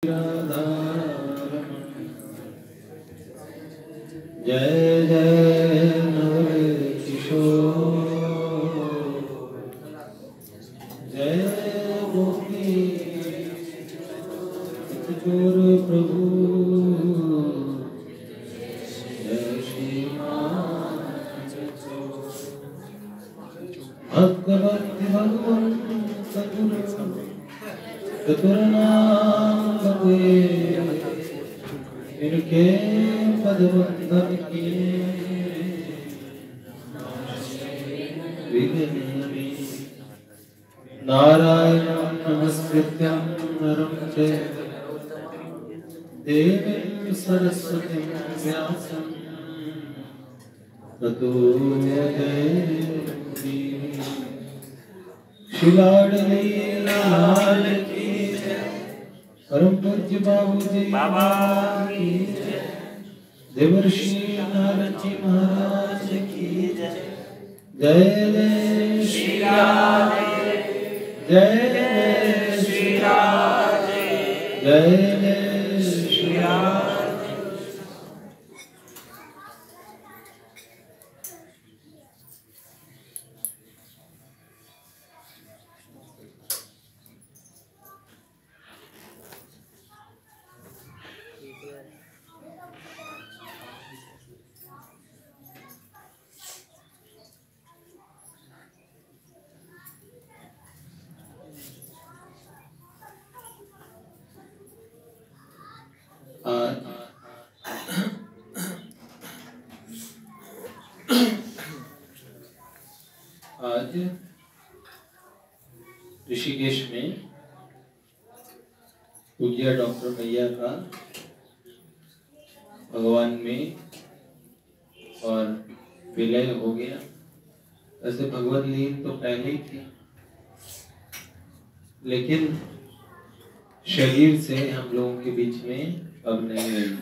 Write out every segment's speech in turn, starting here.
जय जय नव किशोर जय गोपी चोर प्रभु जय श्री भक्त भक्ति भगवान चतुर नाम इनके पद वंदन किए नारायण नमस्कृत्यं नरं चैव देवीं सरस्वतीं व्यासं ततो जयमुदीरये। शिलाडली लाल की परम पूज्य बाबूजी बाबा की जय, देवर्षि नारद जी महाराज की जय। जय जय श्री राधे जय जय श्री राधे जय जय श्री राधे। आज ऋषिकेश में पूज्य डॉक्टर भैया का भगवान में और विलय हो गया। वैसे भगवत लीन तो पहले ही थी, लेकिन शरीर से हम लोगों के बीच में अब नहीं रही।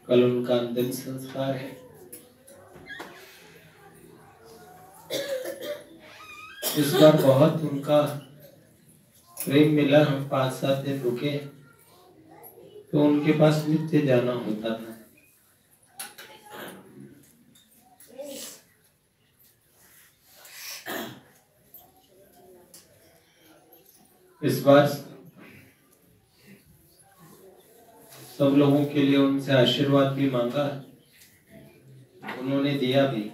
कल उनका अंतिम संस्कार है। इस बार बहुत उनका प्रेम मिला। हम 5-7 दिन रुके तो उनके पास नित्य जाना होता था। इस बार सब लोगों के लिए उनसे आशीर्वाद भी मांगा, उन्होंने दिया भी।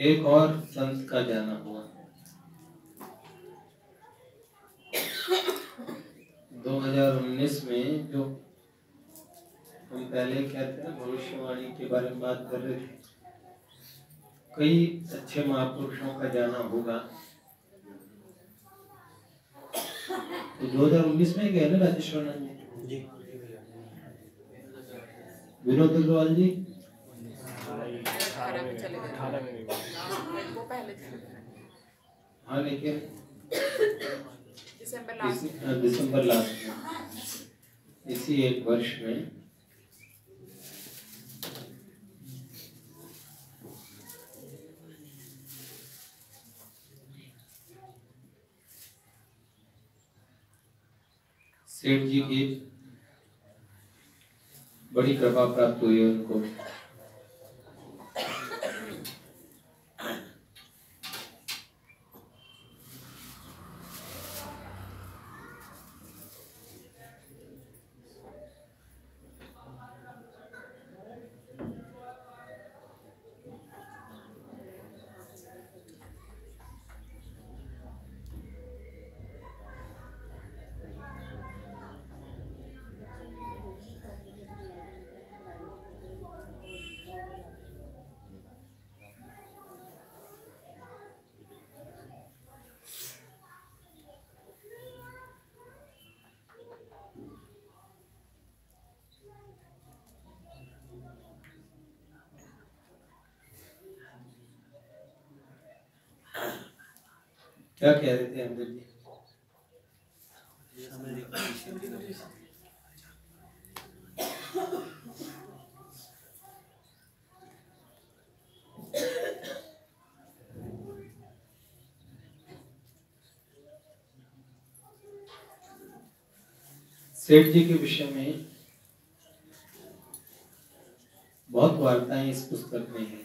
एक और संत का जाना हुआ 2019 में। जो हम पहले कहते हैं भविष्यवाणी के बारे में बात कर रहे थे, कई अच्छे महापुरुषों का जाना होगा। तो 2019 में गए ना राजेश्वर जी, विनोद अग्रवाल जी हाँ, लेकिन दिसंबर लास्ट में इसी एक वर्ष में सेठ जी की बड़ी कृपा प्राप्त हुई उनको। क्या कह रहे थे अमृत जी? सेठ जी के विषय में बहुत वार्ताएं इस पुस्तक में है।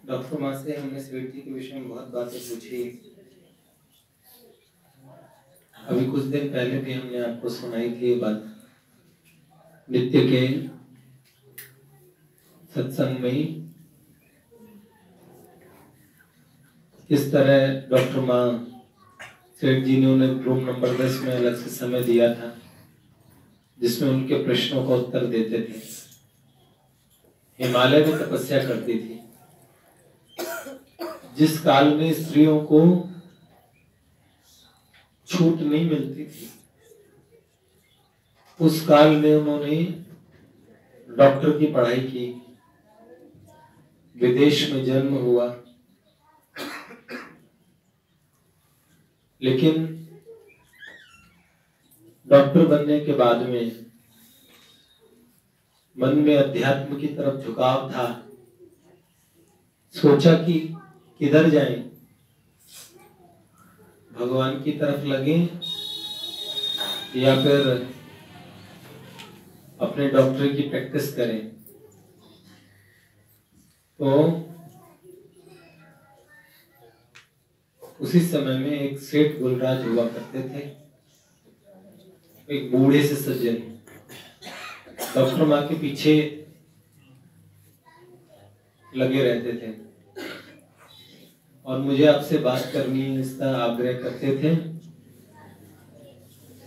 डॉक्टर माँ से हमने सेठ जी के विषय में बहुत बातें पूछी। अभी कुछ दिन पहले भी हमने आपको सुनाई थी ये बात। नित्य के सत्संग में किस तरह डॉक्टर माँ सेठ जी ने उन्हें रूम नंबर 10 में अलग से समय दिया था, जिसमें उनके प्रश्नों का उत्तर देते थे। हिमालय में तपस्या करती थी। जिस काल में स्त्रियों को छूट नहीं मिलती थी, उस काल में उन्होंने डॉक्टर की पढ़ाई की, विदेश में जन्म हुआ, लेकिन डॉक्टर बनने के बाद में मन में अध्यात्म की तरफ झुकाव था। सोचा कि किधर जाएं, भगवान की तरफ लगे या फिर अपने डॉक्टर की प्रैक्टिस करें। तो उसी समय में एक सेठ गुलराज हुआ करते थे, एक बूढ़े से सज्जन, डॉक्टर माँ के पीछे लगे रहते थे और मुझे आपसे बात करनी है इसका आग्रह करते थे।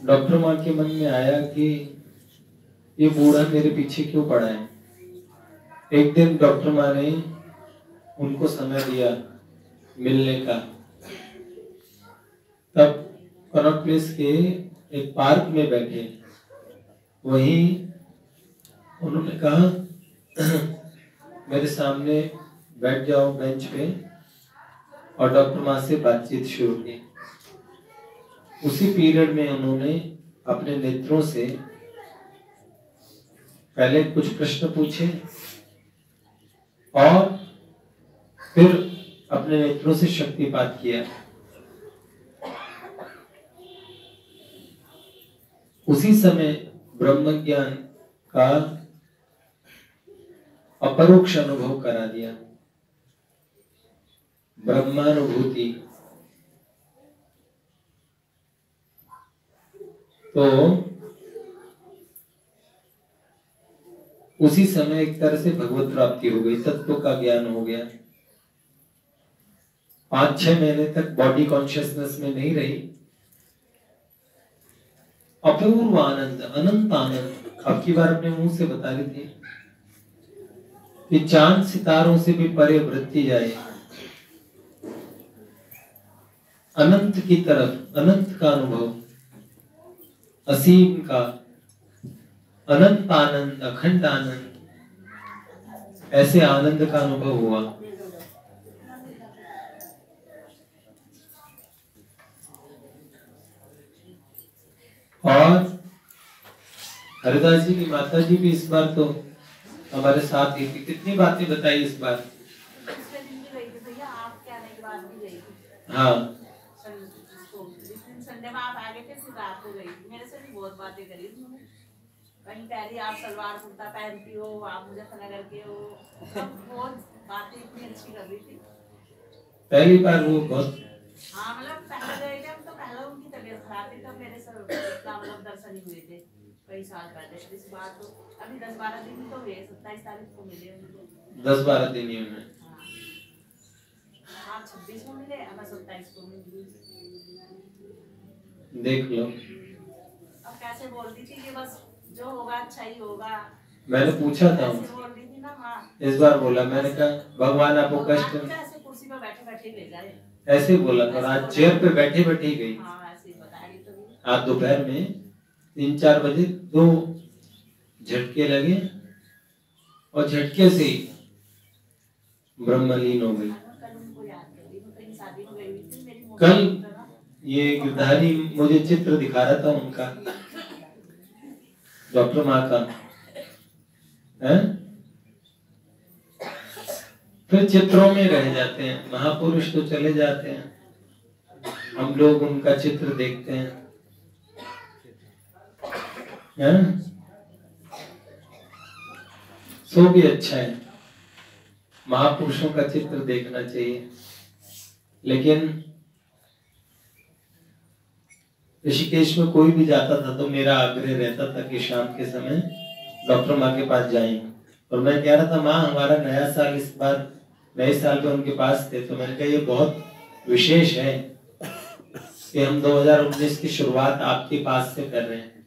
डॉक्टर माँ के मन में आया कि ये बूढ़ा मेरे पीछे क्यों पड़ा है। एक दिन डॉक्टर माँ ने उनको समय दिया मिलने का। तब कनॉट प्लेस के एक पार्क में बैठे, वहीं उन्होंने कहा मेरे सामने बैठ जाओ बेंच पे, और डॉक्टर माँ से बातचीत शुरू की। उसी पीरियड में उन्होंने अपने नेत्रों से पहले कुछ प्रश्न पूछे और फिर अपने नेत्रों से शक्तिपात किया। उसी समय ब्रह्म ज्ञान का अपरोक्ष अनुभव करा दिया, ब्रह्मानुभूति। तो उसी समय एक तरह से भगवत प्राप्ति हो गई, तत्व का ज्ञान हो गया। 5-6 महीने तक बॉडी कॉन्शियसनेस में नहीं रही। अपूर्व आनंद, अनंत आनंद। अब की बार अपने मुंह से बता रही थी कि चांद सितारों से भी परे वृत्ति जाए, अनंत की तरफ, अनंत का अनुभव, असीम का, अनंत आनंद, अखंड आनंद, ऐसे आनंद का अनुभव हुआ। और हरिदास जी की माता जी भी इस बार तो हमारे साथ ही थी। कितनी बातें बताई इस बार। हाँ, संडे में आप आ गए थे, फिर रात को गई थी। मेरे से भी बहुत बातें करी उन्होंने। कहीं कह रही आप सलवार कुर्ता पहनती हो, आप मुजफ्फरनगर के हो, सब बहुत बातें इतनी अच्छी कर रही थी। पहली बार वो बहुत, हाँ मतलब पहले गए थे हम, तो पहले उनकी तबीयत खराब थी, तब मेरे से मतलब दर्शन ही हुए थे कई साल पहले। इस बार तो अभी 10-12 दिन तो हुए, 27 तारीख को मिले उनको। 10-12 दिन ही हुए। हाँ 26 को मिले, अब 27 को मिले। देख लो, अब कैसे बोल रही थी कि बस जो होगा अच्छा ही होगा। मैंने पूछा था ऐसे बोल रही थी ना। हाँ इस बार बोला, मैंने कहा भगवान आपको कष्ट, ऐसे कुर्सी पर बैठे बैठे ले जाए, ऐसे ही बोला था। आज चेयर पे बैठे बैठे ही गई। हाँ ऐसे ही बता रही थी। आज दोपहर में 3-4 बजे 2 झटके लगे और झटके से ही ब्रह्मलीन हो गई। कल ये गिरधारी मुझे चित्र दिखा रहा था उनका, डॉक्टर माँ का है, फिर चित्रों में रह जाते हैं। महापुरुष तो चले जाते हैं, हम लोग उनका चित्र देखते हैं, सो भी अच्छा है, महापुरुषों का चित्र देखना चाहिए। लेकिन ऋषिकेश में कोई भी जाता था तो मेरा आग्रह रहता था कि शाम के समय डॉक्टर माँ के पास जाएं। और मैं कह रहा था माँ हमारा नया साल इस बार नए साल में उनके पास थे, तो मैंने कहा ये बहुत विशेष है कि हम 2019 की शुरुआत आपके पास से कर रहे हैं,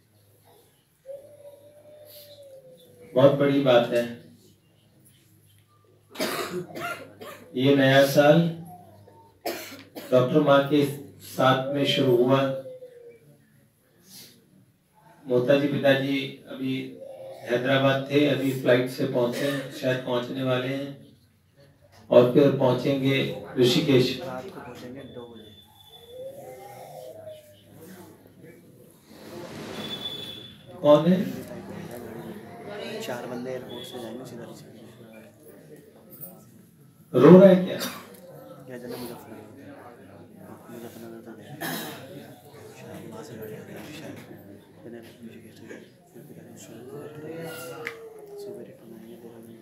बहुत बड़ी बात है। ये नया साल डॉक्टर माँ के साथ में शुरू हुआ। मोता जी पिताजी अभी हैदराबाद थे, अभी फ्लाइट से पहुंचे, शायद पहुंचने वाले हैं और फिर पहुंचेंगे ऋषिकेश। रात को पहुंचेंगे 2 बजे। कौन है? 4 बंदे एयरपोर्ट से जाएंगे सीधा ऋषिकेश। रो रहा है क्या? क्या जाना मुजफ्फरनगर तो गए, शायद वहाँ से गाड़ी आ गई, शायद मैंने ऋषिकेश से फिर पिताजी सुबह रिटर्न आएंगे, फिर हमें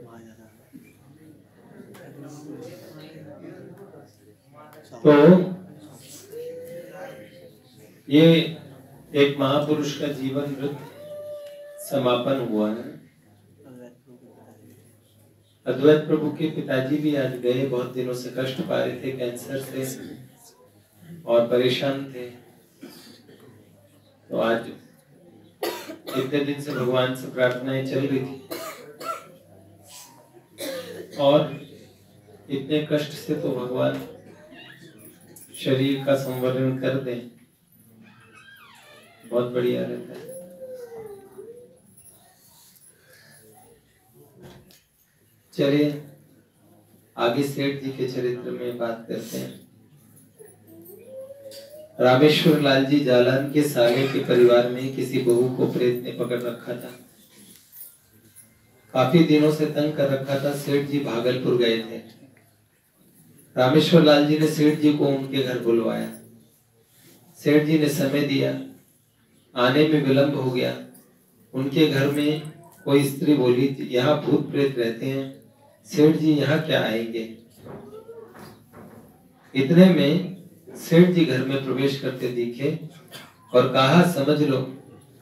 वहाँ जाना। तो ये एक महापुरुष का जीवन वृत्त समापन हुआ है। अद्वैत प्रभु के पिताजी भी आज गए, बहुत दिनों से कष्ट पा रहे थे कैंसर से और परेशान थे। तो आज इतने दिन से भगवान से प्रार्थनाएं चल रही थी और इतने कष्ट से तो भगवान शरीर का संवरण कर दें, बहुत बढ़िया रहता है। चलिए आगे सेठ जी के चरित्र में बात करते हैं। रामेश्वर लाल जी जालान के साले के परिवार में किसी बहू को प्रेत ने पकड़ रखा था, काफी दिनों से तंग कर रखा था। सेठ जी भागलपुर गए थे। रामेश्वर लाल जी ने सेठ जी को उनके घर बुलवाया। सेठ जी ने समय दिया, आने में विलंब हो गया। उनके घर में कोई स्त्री बोली, यहाँ भूत प्रेत रहते हैं, सेठ जी यहाँ क्या आएंगे। इतने में सेठ जी घर में प्रवेश करते दिखे और कहा, समझ लो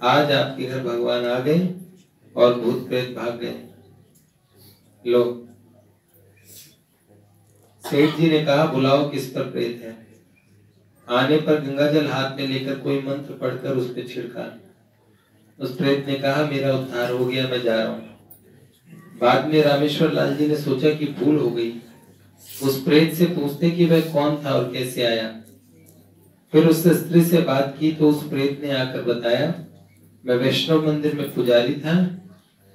आज आपके घर भगवान आ गए और भूत प्रेत भाग गए। लो। सेठ जी ने कहा, बुलाओ किस पर प्रेत है। आने पर गंगाजल हाथ में लेकर कोई मंत्र पढ़कर उस पर छिड़का। उस प्रेत ने कहा, मेरा उद्धार हो गया, मैं जा रहा हूँ। बाद में रामेश्वर लाल जी ने सोचा कि भूल हो गई, उस प्रेत से पूछते कि वह कौन था और कैसे आया। फिर उस स्त्री से बात की तो उस प्रेत ने आकर बताया, मैं वैष्णव मंदिर में पुजारी था,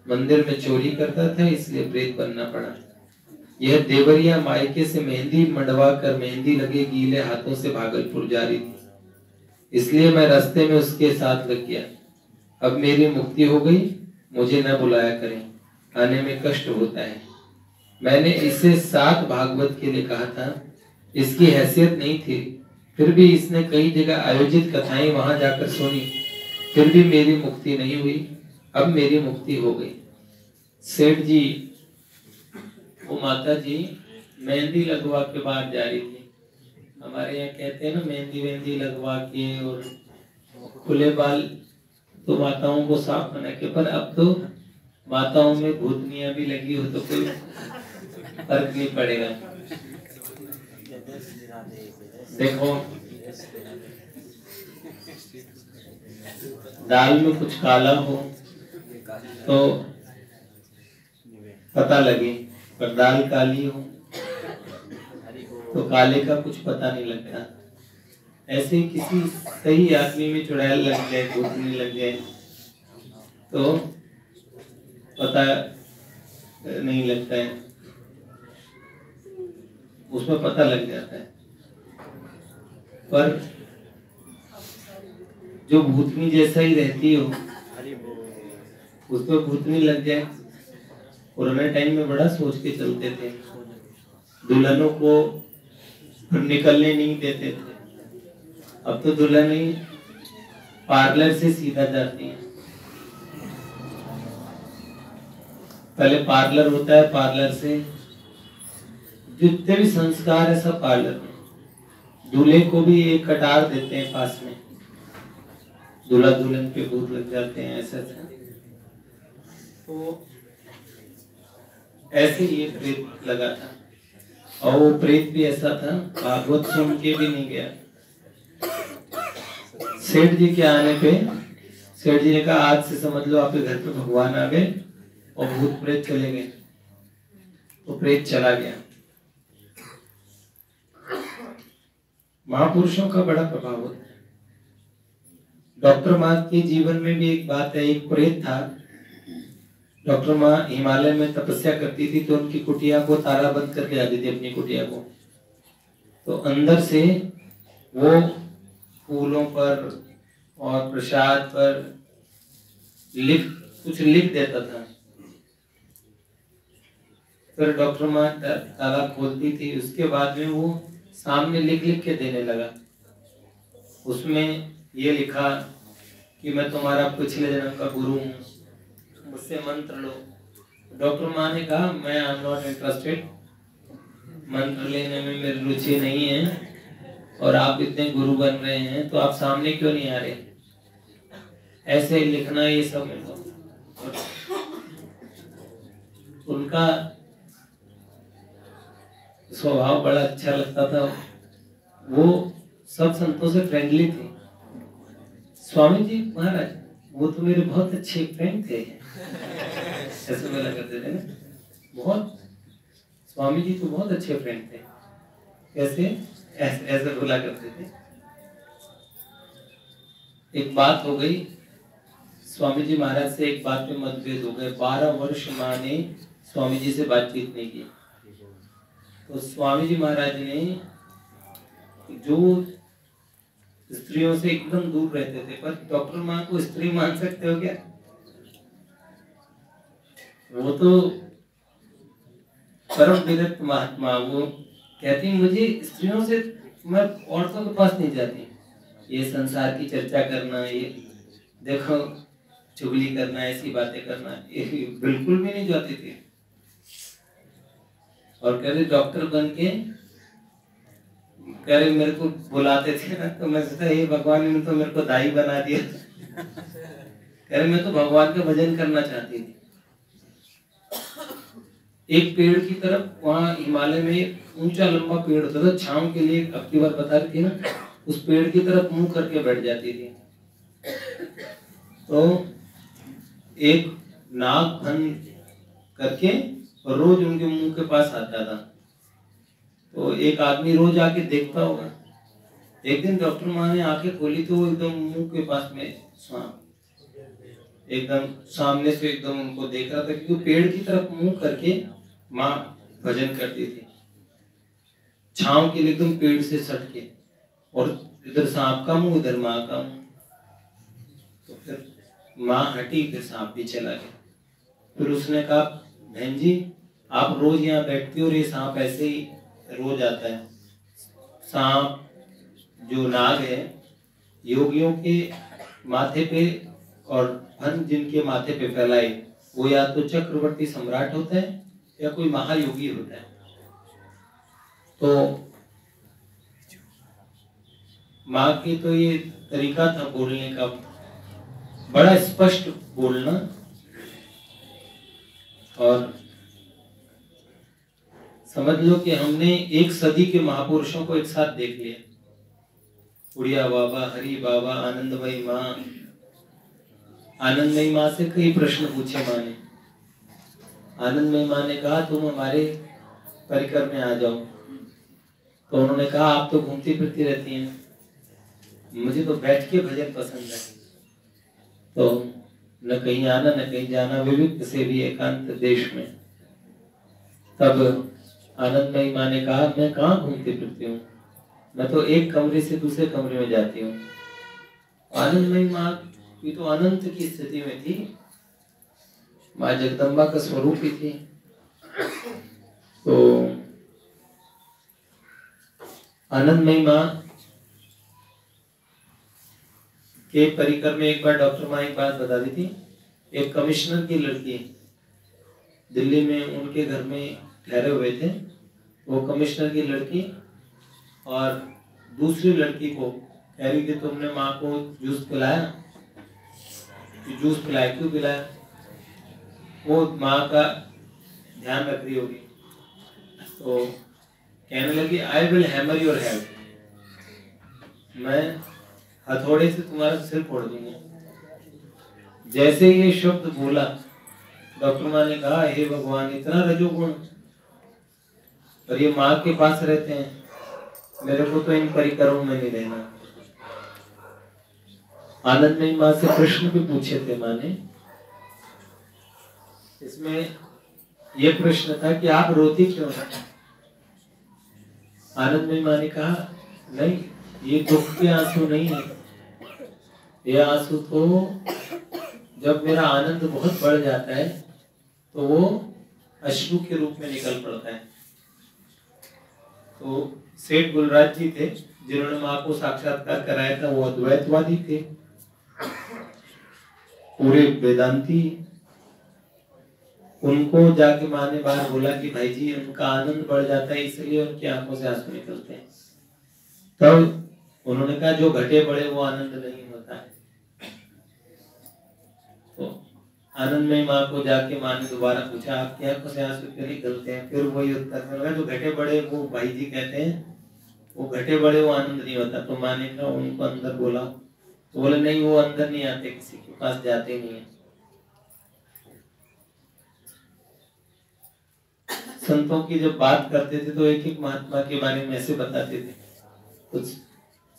मंदिर में चोरी करता था, इसलिए प्रेत बनना पड़ा। यह देवरिया मायके से मेहंदी मंडवा कर मेहंदी लगे गीले हाथों से भागलपुर जा रही थी, इसलिए मैं रास्ते में उसके साथ लग गया। अब मेरी मुक्ति हो गई, मुझे न बुलाया करें, आने में कष्ट होता है। मैंने इसे 7 भागवत के लिए कहा था, इसकी हैसियत नहीं थी, फिर भी इसने कई जगह आयोजित कथाएं वहां जाकर सुनी, फिर भी मेरी मुक्ति नहीं हुई। अब मेरी मुक्ति हो गई। सेठ जी, वो माता जी मेहंदी लगवा के बाहर जा रही थी। हमारे यहाँ कहते हैं ना, मेहंदी वेहंदी लगवा के और खुले बाल तो माताओं को साफ बना के, पर अब तो माताओं में भूतनियां भी लगी हो तो कोई फर्क नहीं पड़ेगा। देखो दाल में कुछ काला हो तो पता लगे, पर दाल काली हो तो काले का कुछ पता नहीं लगता। ऐसे किसी सही आदमी में चुड़ैल लग जाए, भूतनी लग जाए तो पता नहीं लगता है, उसमें पता लग जाता है। पर जो भूतनी जैसा ही रहती हो हरी वो उसको भूतनी लग जाए। पुराने टाइम में बड़ा सोच के चलते थे, दुल्हनों को निकलने नहीं देते थे। अब तो दुल्हन ही पार्लर से सीधा जाती है। पहले पार्लर होता है, पार्लर से जितने भी संस्कार है सब पार्लर में। दूल्हे को भी एक कटार देते हैं पास में, दूल्हा दुल्हन पे भूत लग जाते हैं ऐसा ऐसा। तो ऐसे ये प्रेत लगा था, और वो प्रेत भी ऐसा था भागवत सुन के भी नहीं गया। सेठ जी के आने पे सेठ जी ने कहा आज से समझ लो आपके घर पे भगवान आ गए और भूत प्रेत चले गए। तो प्रेत चला गया। महापुरुषों का बड़ा प्रभाव होता है। डॉक्टर माँ के जीवन में भी एक बात है, एक प्रेत था। डॉक्टर माँ हिमालय में तपस्या करती थी तो उनकी कुटिया को ताला बंद करके आती थी अपनी कुटिया को। तो अंदर से वो फूलों पर और प्रसाद पर कुछ लिख देता था। फिर डॉक्टर माँ ताला खोलती थी, उसके बाद में वो सामने लिख लिख के देने लगा। उसमें ये लिखा कि मैं तुम्हारा पिछले जन्म का गुरु हूँ, मुझसे मंत्र लो। डॉक्टर माँ ने कहा मैं आई एम नॉट इंटरेस्टेड, मंत्र लेने में मेरी रुचि नहीं है, और आप इतने गुरु बन रहे हैं तो आप सामने क्यों नहीं आ रहे। ऐसे लिखना ये सब उनका स्वभाव बड़ा अच्छा लगता था। वो सब संतों से फ्रेंडली थे। स्वामी जी महाराज वो तो मेरे बहुत अच्छे फ्रेंड थे ऐसे बोला करते थे ना, बहुत स्वामी जी तो बहुत अच्छे फ्रेंड थे। कैसे ऐसे बोला करते थे। एक बात हो गई, स्वामी जी महाराज से एक बात पे मतभेद हो गए। 12 वर्ष माँ ने स्वामी जी से बातचीत नहीं की। तो स्वामी जी महाराज ने जो स्त्रियों से एकदम दूर रहते थे, पर डॉक्टर माँ को स्त्री मान सकते हो क्या? वो तो परम विरक्त महात्मा, वो कहती मुझे स्त्रियों से, मैं औरतों के पास नहीं जाती। ये संसार की चर्चा करना, ये देखो चुगली करना, ऐसी बातें करना, ये बिल्कुल भी नहीं जाती थी। और कह रहे डॉक्टर बन के कह रहे मेरे को बुलाते थे ना, तो मैं सोचा ये भगवान ने तो मेरे को दाई बना दिया। कह रहे मैं तो भगवान का भजन करना चाहती थी। एक पेड़ की तरफ, वहां हिमालय में ऊंचा लंबा पेड़ होता था, छांव के लिए अब की बार बता रही थी ना, उस पेड़ की तरफ मुंह करके बैठ जाती थी। तो एक नाग फन करके रोज उनके मुंह के पास आता था। तो एक आदमी रोज आके देखता होगा। एक दिन डॉक्टर माँ ने आंखें खोली तो एकदम मुंह के पास में सांप एकदम सामने से एकदम उनको देख रहा था, क्योंकि पेड़ की तरफ मुंह करके माँ भजन करती थी, छांव के लिए एकदम पेड़ से सट के, और इधर सांप का मुंह, इधर माँ का मुंह। तो फिर माँ हटी, फिर सांप भी चला गया। फिर उसने कहा बहन जी आप रोज यहाँ बैठती हो और ये सांप ऐसे ही रोज आता है। सांप जो नाग है, योगियों के माथे पे और फन जिनके माथे पे फैलाए, वो या तो चक्रवर्ती सम्राट होता है या कोई महायोगी होता है। तो माँ की तो ये तरीका था बोलने का, बड़ा स्पष्ट बोलना। और समझ लो कि हमने 1 सदी के महापुरुषों को एक साथ देख लिया। उड़िया बाबा, हरि बाबा, आनंदमयी माँ। आनंदमयी माँ से कई प्रश्न पूछे माँ ने। आनंदमयी माँ ने कहा तुम हमारे परिकर में आ जाओ। तो उन्होंने कहा आप तो घूमती फिरती रहती हैं, मुझे तो बैठ के भजन पसंद है। तो न कहीं आना न कहीं जाना, विविध से भी एकांत देश में। तब आनंदमयी माँ ने कहा मैं कहाँ घूमती फिरती हूँ, मैं तो एक कमरे से दूसरे कमरे में जाती हूँ। आनंदमयी माँ की तो अनंत की स्थिति में थी, माँ जगदम्बा का स्वरूप ही थी। तो आनंदमयी माँ के परिकर में एक बार डॉक्टर माँ एक बात बता दी थी। एक कमिश्नर की लड़की दिल्ली में उनके घर में ठहरे हुए थे। वो कमिश्नर की लड़की और दूसरी लड़की को कह रही कि तुमने माँ को जूस पिलाया, जूस पिलाया, क्यों पिलाया? वो माँ का ध्यान रख रही होगी, तो कहने लगी I will hammer your head, मैं हथौड़े से तुम्हारा सिर फोड़ दूंगा। जैसे ये शब्द बोला, डॉक्टर माँ ने कहा हे भगवान, इतना रजोगुण, और ये माँ के पास रहते हैं, मेरे को तो इन परिकरों में नहीं रहना। आनंदमयी माँ से प्रश्न भी पूछे थे माँ ने। इसमें यह प्रश्न था कि आप रोती क्यों हैं? आनंदमयी माँ ने कहा नहीं, ये दुख के आंसू नहीं है, ये आंसू तो जब मेरा आनंद बहुत बढ़ जाता है तो वो अश्रु के रूप में निकल पड़ता है। तो सेठ गुलराज जी थे जिन्होंने माँ को साक्षात्कार कराया था, वो अद्वैतवादी थे, पूरे वेदांती। उनको जाके माँ ने बार बोला कि भाई जी उनका आनंद बढ़ जाता है इसलिए उनकी आंखों से आंसू निकलते हैं। तब उन्होंने कहा जो घटे बढ़े वो आनंद नहीं होता है। तो आनंदमयी माँ को जाके माँ ने दोबारा पूछा आपकी आंखों से आंसू क्यों निकलते हैं? फिर वही उत्तर मिला, जो घटे बढ़े वो भाई जी कहते हैं वो घटे बढ़े वो आनंद नहीं होता। तो माँ ने कहा उनको अंदर बोला, तो बोले नहीं वो अंदर नहीं आते, किसी के पास जाते नहीं है। संतों की जब बात करते थे तो एक एक महात्मा के बारे में ऐसे बताते थे। कुछ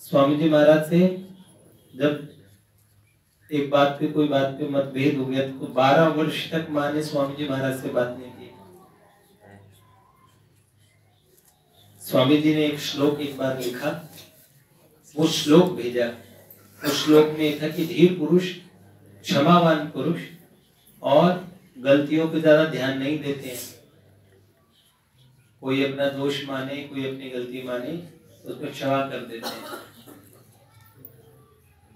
स्वामी जी महाराज से जब एक बात पे कोई बात पे मतभेद हो गया तो 12 वर्ष तक माँ ने स्वामी जी महाराज से बात नहीं की। स्वामी जी ने एक श्लोक एक बार लिखा, वो श्लोक भेजा। उस श्लोक में था कि धीर पुरुष, क्षमावान पुरुष और गलतियों पे ज्यादा ध्यान नहीं देते हैं। कोई अपना दोष माने, कोई अपनी गलती माने तो उसको क्षमा कर देते हैं।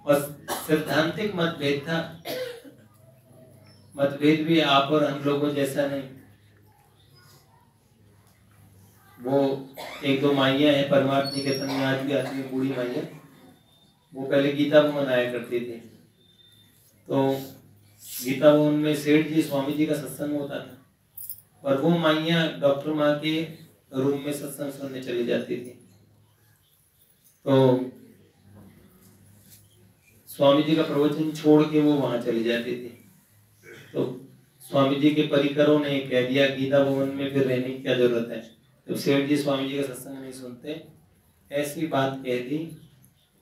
और सिद्धांतिक मतभेद था, मतभेद भी आप और हम लोगों जैसा नहीं। वो एक दो माइयां हैं परमार्थ निकेतन में आज भी आती है, बूढ़ी माइयां, वो पहले गीता भवन आया करती थी। तो गीता भवन में सेठ जी स्वामी जी का सत्संग होता था और वो माइयां डॉक्टर माँ के रूम में सत्संग सुनने चली जाती थी। तो स्वामी जी का प्रवचन छोड़ के वो वहां चली जाती थी। तो स्वामी जी के परिकरों ने कह दिया गीता भवन में फिर रहने की क्या जरूरत है, तो सेठ जी स्वामी जी का सत्संग नहीं सुनते, ऐसी बात कह दी।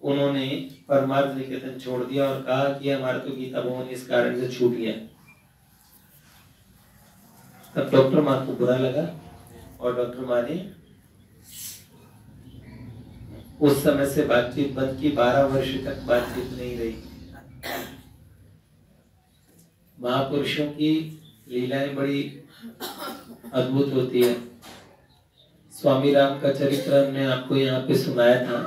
उन्होंने परमार्थ निकेतन छोड़ दिया और कहा कि हमारा तो गीता भवन इस कारण से छूट गया। तब डॉक्टर माँ को बुरा लगा और डॉक्टर माँ ने उस समय से बातचीत बंद की। 12 वर्ष तक बातचीत नहीं रही। महापुरुषों की लीलाएं बड़ी अद्भुत होती है। स्वामी राम का चरित्र हमने आपको यहाँ पे सुनाया था,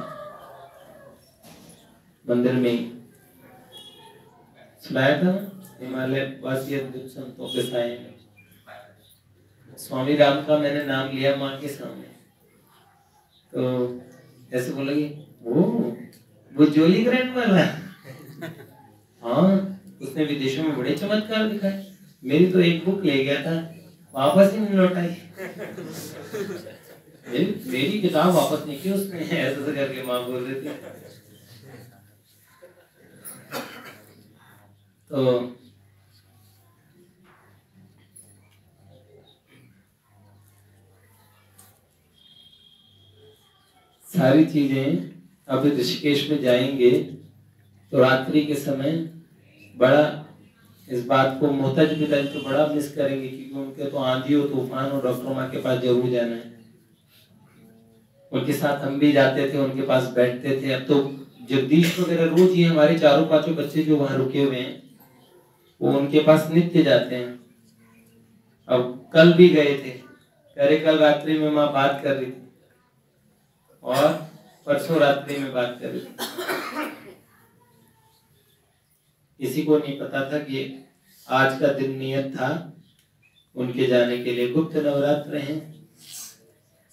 मंदिर में सुनाया था, हिमालय वासी अद्भुत संतों के साए में। स्वामी राम का मैंने नाम लिया माँ के सामने, तो ऐसे बोलेगी वो जोली ग्रैंड वाला। हाँ, उसने विदेशों में बड़े चमत्कार दिखाए, मेरी तो एक बुक ले गया था, वापस ही नहीं लौटाई। मेरी किताब वापस नहीं की उसने, ऐसा करके माँ बोल रही थी। तो सारी चीजें, अभी ऋषिकेश में जाएंगे तो रात्रि के समय बड़ा इस बात को मोहताज पिताजी तो बड़ा मिस करेंगे, क्योंकि उनके तो आंधी हो तूफान और डॉक्टर माँ के पास जरूर जाना है। उनके साथ हम भी जाते थे, उनके पास बैठते थे। अब तो जगदीश वगैरह रोज ही हमारे चारों पांचों बच्चे जो वहां रुके हुए हैं वो उनके पास नित्य जाते हैं। अब कल भी गए थे, कह रहे कल रात्रि में माँ बात कर रही थी और परसों रात्रि में बात कर रही थी। किसी को नहीं पता था कि आज का दिन नियत था उनके जाने के लिए। गुप्त नवरात्र हैं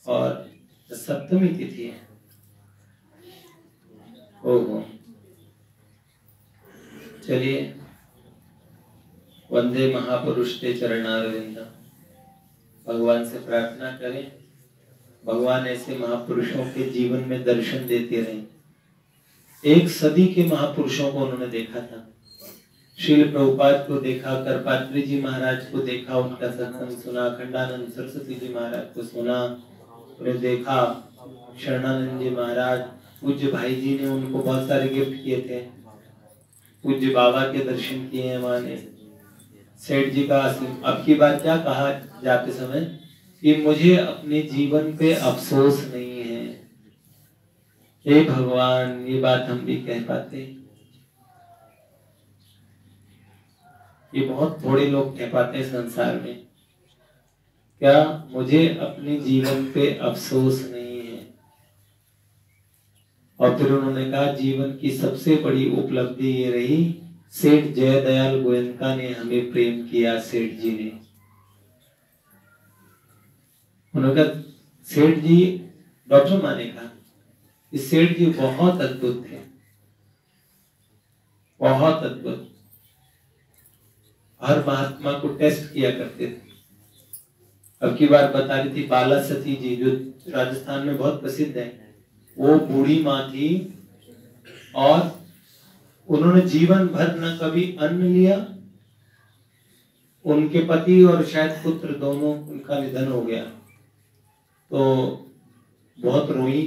और सप्तमी तिथि है। ओहो, चलिए, वंदे महापुरुष ते चरणारविंद। भगवान से प्रार्थना करें भगवान ऐसे महापुरुषों के जीवन में दर्शन देते रहे। एक सदी के महापुरुषों को उन्होंने देखा था। श्रील प्रभुपाद को देखा, करपात्री जी महाराज को देखा, उनका सत्संग सुना, अखंडानंद सरस्वती जी महाराज को सुना, उन्हें देखा, शरणानंद जी महाराज, पूज्य भाई जी ने उनको बहुत सारे गिफ्ट किए थे, पूज्य बाबा के दर्शन किए हैं माँ ने। सेठ जी का अब की बार क्या कहा जाते समय कि मुझे अपने जीवन पे अफसोस नहीं है। हे भगवान, ये बात हम भी कह पाते? ये बहुत थोड़े लोग कह पाते हैं संसार में। क्या मुझे अपने जीवन पे अफसोस नहीं है? और फिर उन्होंने कहा जीवन की सबसे बड़ी उपलब्धि ये रही, सेठ जयदयाल गोयनका ने हमें प्रेम किया। सेठ जी ने, उन्होंने कहा, सेठ जी, डॉक्टर माँ ने कहा कि सेठ जी बहुत अद्भुत थे, बहुत अद्भुत। हर महात्मा को टेस्ट किया करते थे। अब की बार बता रही थी बाला सती जी, जो राजस्थान में बहुत प्रसिद्ध है। वो बूढ़ी माँ थी और उन्होंने जीवन भर न कभी अन्न लिया। उनके पति और शायद पुत्र दोनों, उनका निधन हो गया तो बहुत रोई।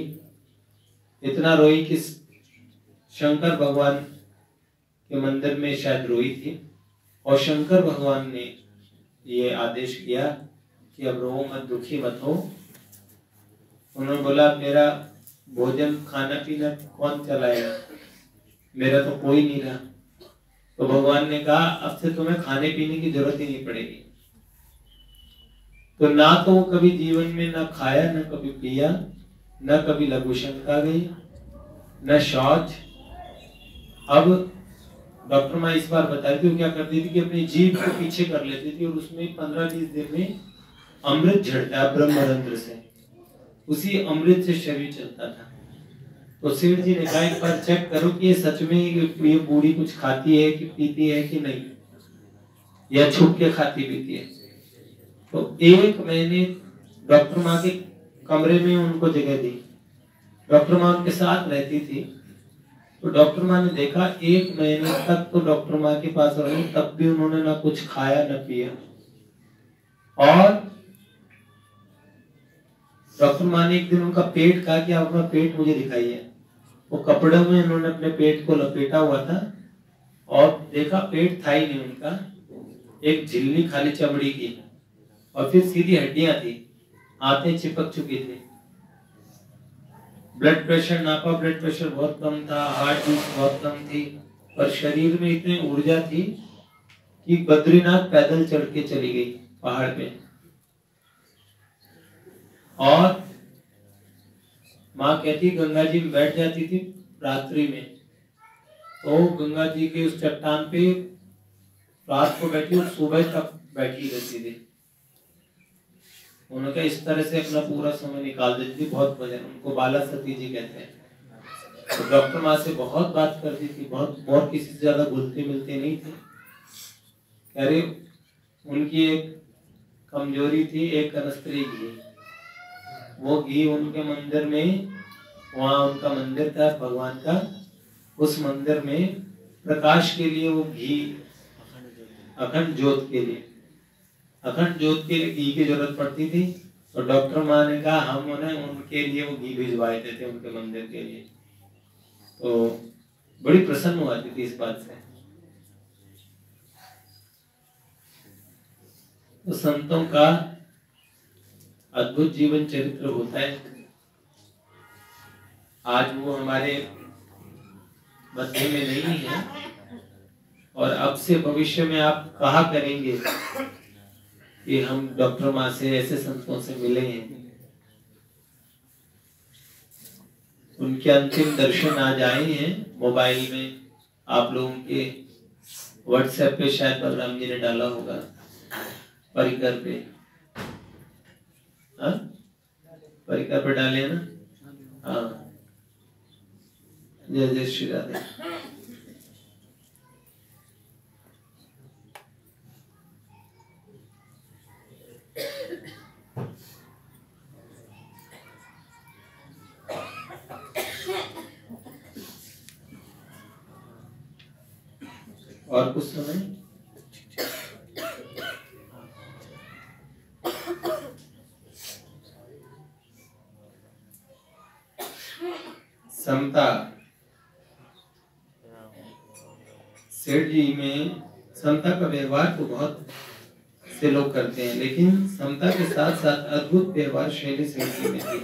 इतना रोई कि शंकर भगवान के मंदिर में शायद रोई थी और शंकर भगवान ने ये आदेश किया कि अब रो मत, दुखी मत हो। उन्होंने बोला मेरा भोजन खाना पीना कौन चलाएगा, मेरा तो कोई नहीं रहा। तो भगवान ने कहा अब से तुम्हें खाने पीने की जरूरत ही नहीं पड़ेगी। तो ना तो वो कभी जीवन में ना खाया, ना कभी पिया, ना कभी लघु शंका गई, न शौच। अब डॉक्टर माँ इस बार बता रही थी, क्या करती थी कि अपनी जीभ को पीछे कर लेती थी और उसमें 15-20 दिन में अमृत झड़ता है ब्रह्मरंध्र से, उसी अमृत से शरीर चलता था। तो सेठ जी ने कहा एक बार चेक करो कि ये सच में ये बूढ़ी कुछ खाती है कि पीती है कि नहीं, या छुप के खाती पीती है। तो 1 महीने डॉक्टर माँ के कमरे में उनको जगह दी, डॉक्टर माँ उनके साथ रहती थी। तो डॉक्टर माँ ने देखा 1 महीने तक तो डॉक्टर माँ के पास रही, तब भी उन्होंने ना कुछ खाया ना पिया। और डॉक्टर माँ ने एक दिन उनका पेट कहा कि आप अपना पेट मुझे दिखाइए। वो कपड़े में उन्होंने अपने पेट को लपेटा हुआ था और देखा पेट था ही नहीं उनका, एक झिल्ली खाली चमड़ी की और फिर सीधी हड्डियां थी, आंतें चिपक चुकी थी। ब्लड प्रेशर नापा, ब्लड प्रेशर बहुत कम था, हार्ट बीट बहुत कम थी, पर शरीर में इतनी ऊर्जा थी कि बद्रीनाथ पैदल चढ़ के चली गई पहाड़ पे। और माँ कहती गंगा जी में बैठ जाती थी रात्रि में, तो गंगा जी के उस चट्टान पे रात को बैठी और सुबह तक बैठी रहती थी। उन्होंने इस तरह से अपना पूरा समय निकाल देती थी। बहुत भजन, उनको बाला सती जी कहते हैं। तो डॉक्टर माँ से बहुत बात करती थी, बहुत, और किसी से ज्यादा घुलती मिलती नहीं थी। कह रही उनकी एक कमजोरी थी, एक कनस्त्री घी। वो घी उनके मंदिर में, वहाँ उनका मंदिर था भगवान का, उस मंदिर में प्रकाश के लिए वो घी, अखंड ज्योत के लिए, अखंड ज्योत के लिए घी की जरूरत पड़ती थी। तो डॉक्टर माँ ने कहा हम उन्हें उनके लिए वो घी भिजवाए थे उनके मंदिर के लिए। तो बड़ी प्रसन्न हुआ थी इस बात से। तो संतों का अद्भुत जीवन चरित्र होता है। आज वो हमारे मध्य में नहीं है। और अब से भविष्य में आप कहा करेंगे कि हम डॉक्टर माँ से ऐसे संतों से मिले हैं, उनके अंतिम दर्शन आज आए हैं। मोबाइल में आप लोगों के व्हाट्सएप पे शायद बलराम जी ने डाला होगा, परिकर पे, हाँ परिकर पे डाले ना, हाँ। जय जय श्री राधे। और कुछ सुनाई? समता सेठ जी में समता का व्यवहार तो बहुत से लोग करते हैं, लेकिन समता के साथ साथ अद्भुत व्यवहार शैली सेठ जी में थी।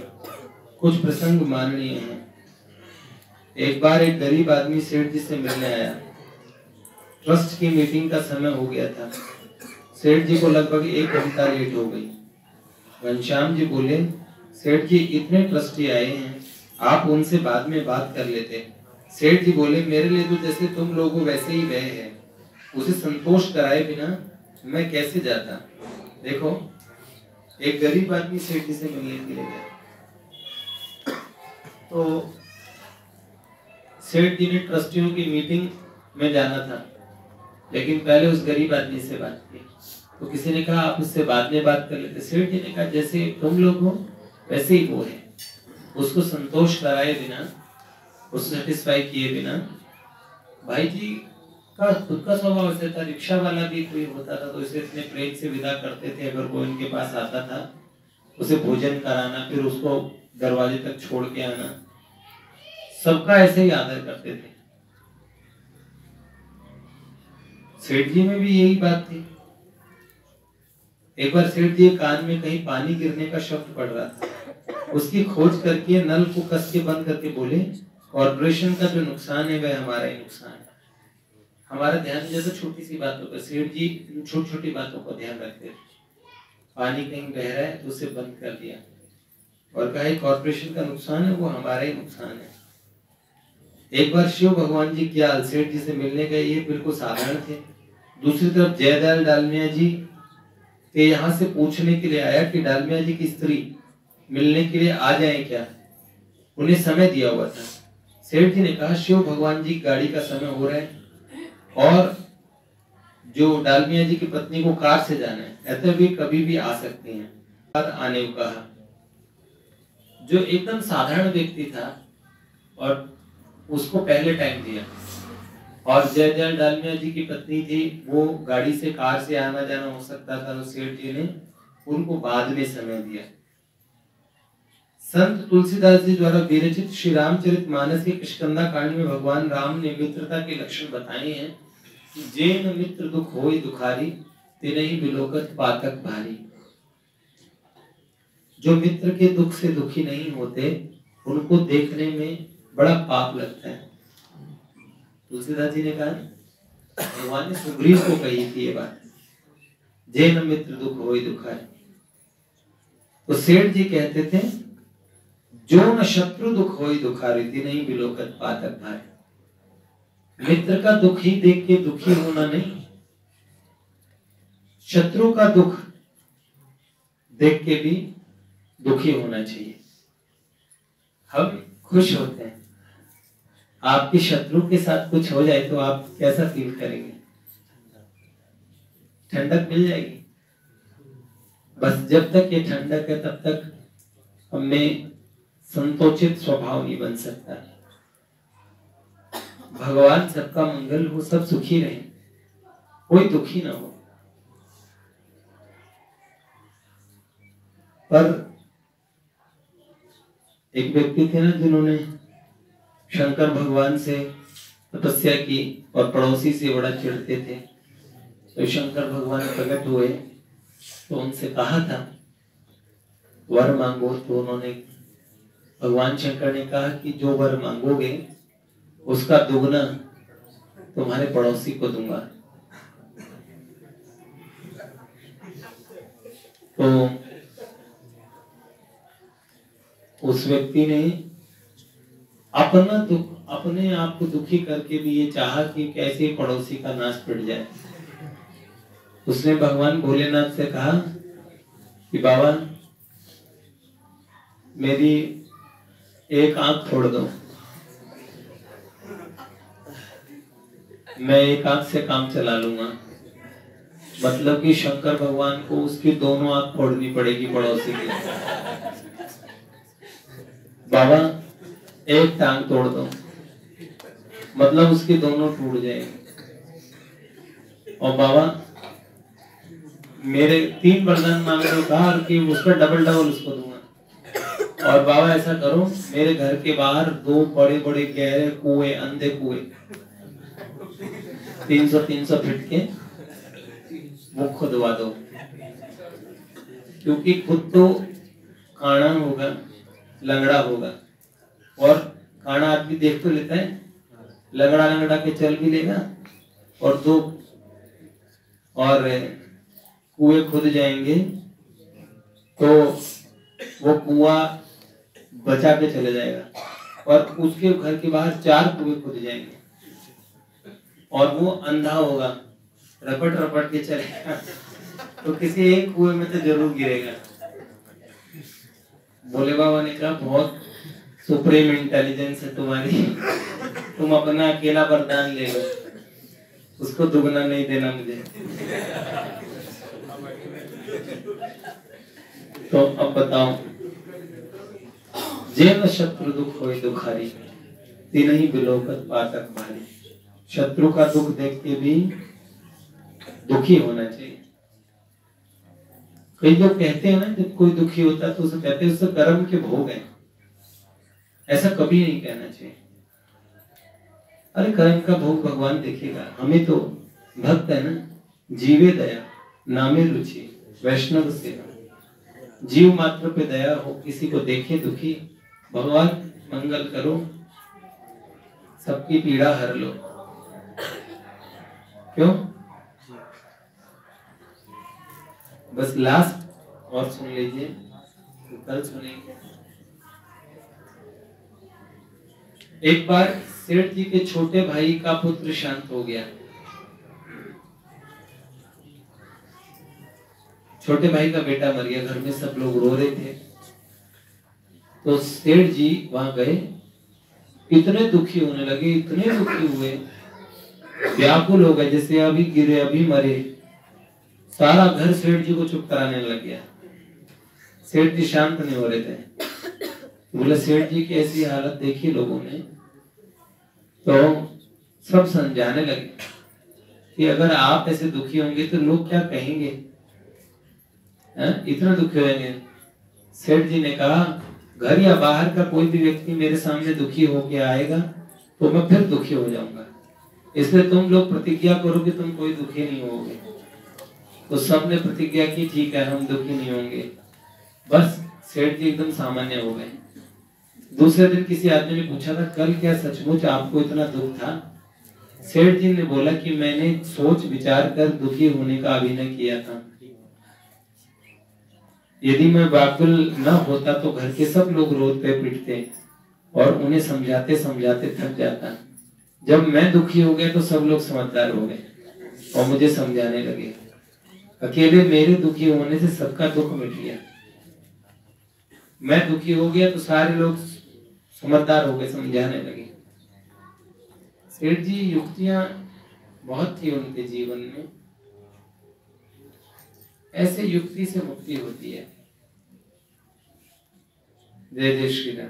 कुछ प्रसंग माननीय हैं। एक बार एक गरीब आदमी सेठ जी से मिलने आया। ट्रस्ट की मीटिंग का समय हो गया था। सेठ जी को लगभग 1 घंटा लेट हो गई। घनश्याम जी बोले, सेठ जी इतने ट्रस्टी आए हैं, आप उनसे बाद में बात कर लेते। सेठ जी बोले, मेरे लिए तो जैसे तुम लोग हो वैसे ही वह है, उसे संतोष कराए बिना मैं कैसे जाता। देखो, एक गरीब आदमी सेठ जी से मिलने के लिए गया, तो सेठ जी ने ट्रस्टियों की मीटिंग में जाना था, लेकिन पहले उस गरीब आदमी से बात की। तो किसी ने कहा आप उससे बाद में बात कर लेते। सेठ जी ने कहा जैसे तुम लोग हो वैसे ही वो है, उसको संतोष कराए बिना, उसको सेटिस्फाई किए बिना। भाई जी का खुद का स्वभाव ऐसा था, रिक्शा वाला भी कोई होता था तो उसे इतने प्रेम से विदा करते थे। अगर कोई उनके पास आता था, उसे भोजन कराना, फिर उसको दरवाजे तक छोड़ के आना, सबका ऐसे ही आदर करते थे। सेठ जी में भी यही बात थी। एक बार सेठ जी कान में कहीं पानी गिरने का शब्द पड़ रहा था, उसकी खोज करके नल को कस के बंद करके बोले, कॉर्पोरेशन का जो नुकसान है वह हमारा ही नुकसान है। हमारा ध्यान जैसे छोटी सी बातों पर, सेठ जी छोटी छोटी बातों का ध्यान रखते थे। पानी कहीं बह रहा है तो उसे बंद कर दिया और कहा कॉर्पोरेशन का नुकसान है, वो हमारा ही नुकसान है। एक बार शिव भगवान जी क्या सेठ जी से मिलने गए, ये बिल्कुल साधारण थे। दूसरी तरफ जयदयाल डालमिया जी के यहाँ से पूछने के लिए आया कि डालमिया जी की स्त्री मिलने के लिए आ जाए क्या, उन्हें समय दिया हुआ था। सेठ जी ने कहा शिव भगवान जी गाड़ी का समय हो रहा है और जो डालमिया जी की पत्नी को कार से जाना है, ऐसे भी कभी भी आ सकते हैं। आने को कहा। जो एकदम साधारण व्यक्ति था और उसको पहले टाइम दिया, और जयदयाल डालमिया जी की पत्नी थी, वो गाड़ी से कार से आना जाना हो सकता था, तो सेठ जी ने उनको बाद में समय दिया। संत तुलसीदास जी द्वारा विरचित श्री रामचरित मानस के किष्किंधा कांड में भगवान राम ने मित्रता के लक्षण बताए हैं। जेन मित्र दुख होई दुखारी, तिनहि बिलोकत पातक भारी। जो मित्र के दुख से दुखी नहीं होते, उनको देखने में बड़ा पाप लगता है। तुलसीदास जी ने कहा, भगवान ने सुग्रीव को कही थी ये बात, जेन मित्र दुख होई दुखारी। तो सेठ जी कहते थे, जो न शत्रु दुख होई दुखारी, तिनहि बिलोकत पातक भारी। मित्र का दुख ही देख के दुखी होना नहीं, शत्रु का दुख देख के भी दुखी होना चाहिए। हम खुश होते हैं, आपके शत्रु के साथ कुछ हो जाए तो आप कैसा फील करेंगे? ठंडक मिल जाएगी। बस जब तक ये ठंडक है तब तक हमें संतोषित स्वभाव नहीं बन सकता। भगवान सबका मंगल हो, सब सुखी रहे, कोई दुखी ना हो। पर एक व्यक्ति थे ना जिन्होंने शंकर भगवान से तपस्या की और पड़ोसी से बड़ा चिढ़ते थे, तो शंकर भगवान प्रकट हुए तो उनसे कहा था वर मांगो। तो उन्होंने, भगवान शंकर ने कहा कि जो वर मांगोगे उसका दुगना तुम्हारे पड़ोसी को दूंगा। तो उस व्यक्ति ने अपना दुख अपने आप को दुखी करके भी ये चाहा कि कैसे पड़ोसी का नाश मिट जाए। उसने भगवान भोलेनाथ से कहा कि बाबा मेरी एक आंख फोड़ दो, मैं एक आंख से काम चला लूंगा। मतलब कि शंकर भगवान को उसकी दोनों आंख फोड़नी पड़ेगी पड़ोसी की। बाबा एक टांग तोड़ दो, मतलब उसके दोनों टूट जाएंगे। और बाबा मेरे 3 वरदान मांग लो, कहा कि उसका डबल उसको दूंगा। और बाबा ऐसा करो, मेरे घर के बाहर 2 बड़े बड़े गहरे कुएं, अंधे कुएं 300 फीट के, वो खुदवा दो। क्योंकि खुद तो काना होगा, लंगड़ा होगा, और काना आदमी देख तो लेता है, लंगड़ा लंगड़ा के चल भी लेगा, और 2 और कुएं खुद जाएंगे तो वो कुआं बचा के चले जाएगा। और उसके घर के बाहर 4 कुएं खुद जाएंगे और वो अंधा होगा, रपट रपट के चलेगा, तो किसी एक कुएं में तो जरूर गिरेगा। भोले बाबा ने कहा बहुत सुप्रीम इंटेलिजेंस है तुम्हारी, तुम अपना अकेला वरदान ले लो, उसको दुगना नहीं देना मुझे। तो अब बताओ, जेन शत्रु दुख होए दुखारी, तिनहि बिलोकत पातक भारी। शत्रु का दुख देख के भी दुखी होना चाहिए। कई लोग कहते हैं ना, जब कोई दुखी होता है तो उसे कहते हैं उससे कर्म के भोग है। ऐसा कभी नहीं कहना चाहिए। अरे कर्म का भोग भगवान देखेगा, हमें तो भक्त है ना, जीवे दया नामे रुचि वैष्णव सेवा। जीव मात्र पे दया हो, किसी को देखे दुखी, भगवान मंगल करो, सबकी पीड़ा हर लो। क्यों? बस लास्ट और सुन लीजिए, तो कल सुनेंगे। एक बार सेठ जी के छोटे भाई का पुत्र शांत हो गया। छोटे भाई का बेटा मर गया, घर में सब लोग रो रहे थे। तो सेठ जी वहां गए, इतने दुखी होने लगे, इतने दुखी हुए, व्याकुल हो गए, जैसे अभी गिरे अभी मरे। सारा घर सेठ जी को चुप कराने लग गया। सेठ जी शांत नहीं हो रहे थे। बोले सेठ जी की ऐसी हालत देखी लोगों ने, तो सब समझाने लगे कि अगर आप ऐसे दुखी होंगे तो लोग क्या कहेंगे, इतना दुखी होंगे। सेठ जी ने कहा, घर या बाहर का कोई भी व्यक्ति मेरे सामने दुखी होके आएगा तो मैं फिर दुखी हो जाऊंगा, इसलिए तुम लोग प्रतिज्ञा करो कि तुम कोई दुखी नहीं होगे। तो सबने प्रतिज्ञा की, ठीक है हम दुखी नहीं होंगे। बस सेठ जी एकदम सामान्य हो गए। दूसरे दिन किसी आदमी ने पूछा था, कल क्या सचमुच आपको इतना दुख था? सेठ जी ने बोला कि मैंने सोच विचार कर दुखी होने का अभिनय किया था। यदि मैं व्याकुल न होता तो घर के सब लोग रोते पीटते और उन्हें समझाते समझाते थक जाता। जब मैं दुखी हो गया तो सब लोग समझदार हो गए और मुझे समझाने लगे। अकेले मेरे दुखी होने से सबका दुख मिट गया। मैं दुखी हो गया तो सारे लोग समझदार हो गए, समझाने लगे। सेठ जी युक्तियां बहुत थी उनके जीवन में। ऐसे युक्ति से मुक्ति होती है। जय जय श्री राम।